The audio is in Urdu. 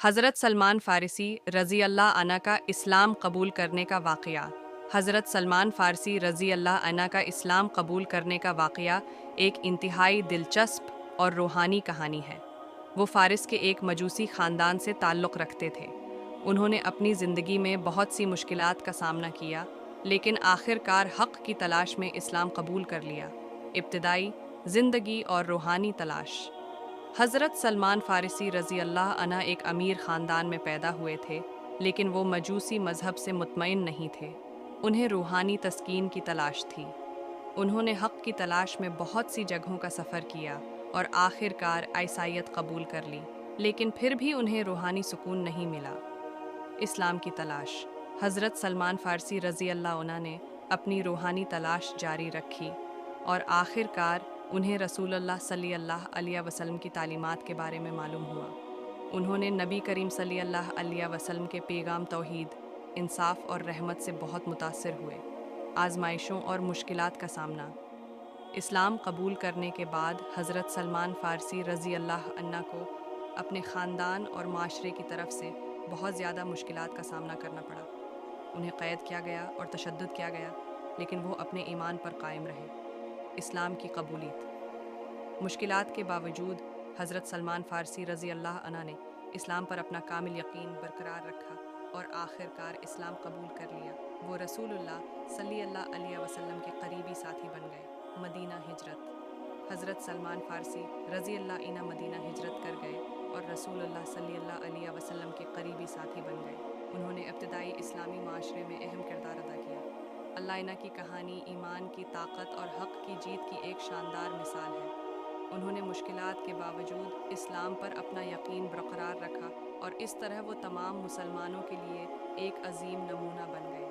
حضرت سلمان فارسی رضی اللہ عنہ کا اسلام قبول کرنے کا واقعہ۔ حضرت سلمان فارسی رضی اللہ عنہ کا اسلام قبول کرنے کا واقعہ ایک انتہائی دلچسپ اور روحانی کہانی ہے۔ وہ فارس کے ایک مجوسی خاندان سے تعلق رکھتے تھے۔ انہوں نے اپنی زندگی میں بہت سی مشکلات کا سامنا کیا، لیکن آخر کار حق کی تلاش میں اسلام قبول کر لیا۔ ابتدائی زندگی اور روحانی تلاش۔ حضرت سلمان فارسی رضی اللہ عنہ ایک امیر خاندان میں پیدا ہوئے تھے، لیکن وہ مجوسی مذہب سے مطمئن نہیں تھے۔ انہیں روحانی تسکین کی تلاش تھی۔ انہوں نے حق کی تلاش میں بہت سی جگہوں کا سفر کیا اور آخر کار عیسائیت قبول کر لی، لیکن پھر بھی انہیں روحانی سکون نہیں ملا۔ اسلام کی تلاش۔ حضرت سلمان فارسی رضی اللہ عنہ نے اپنی روحانی تلاش جاری رکھی اور آخر کار انہیں رسول اللہ صلی اللہ علیہ وسلم کی تعلیمات کے بارے میں معلوم ہوا۔ انہوں نے نبی کریم صلی اللہ علیہ وسلم کے پیغام توحید، انصاف اور رحمت سے بہت متاثر ہوئے۔ آزمائشوں اور مشکلات کا سامنا۔ اسلام قبول کرنے کے بعد حضرت سلمان فارسی رضی اللہ عنہ کو اپنے خاندان اور معاشرے کی طرف سے بہت زیادہ مشکلات کا سامنا کرنا پڑا۔ انہیں قید کیا گیا اور تشدد کیا گیا، لیکن وہ اپنے ایمان پر قائم رہے۔ اسلام کی قبولیت۔ مشکلات کے باوجود حضرت سلمان فارسی رضی اللہ عنہ نے اسلام پر اپنا کامل یقین برقرار رکھا اور آخر کار اسلام قبول کر لیا۔ وہ رسول اللہ صلی اللہ علیہ وسلم کے قریبی ساتھی بن گئے۔ مدینہ ہجرت۔ حضرت سلمان فارسی رضی اللہ عنہ مدینہ ہجرت کر گئے اور رسول اللہ صلی اللہ علیہ وسلم کے قریبی ساتھی بن گئے۔ انہوں نے ابتدائی اسلامی معاشرے میں اہم کردار ادا کیا۔ اللہ عنہ کی کہانی ایمان کی طاقت اور حق کی جیت کی ایک شاندار مثال ہے۔ انہوں نے مشکلات کے باوجود اسلام پر اپنا یقین برقرار رکھا اور اس طرح وہ تمام مسلمانوں کے لیے ایک عظیم نمونہ بن گئے۔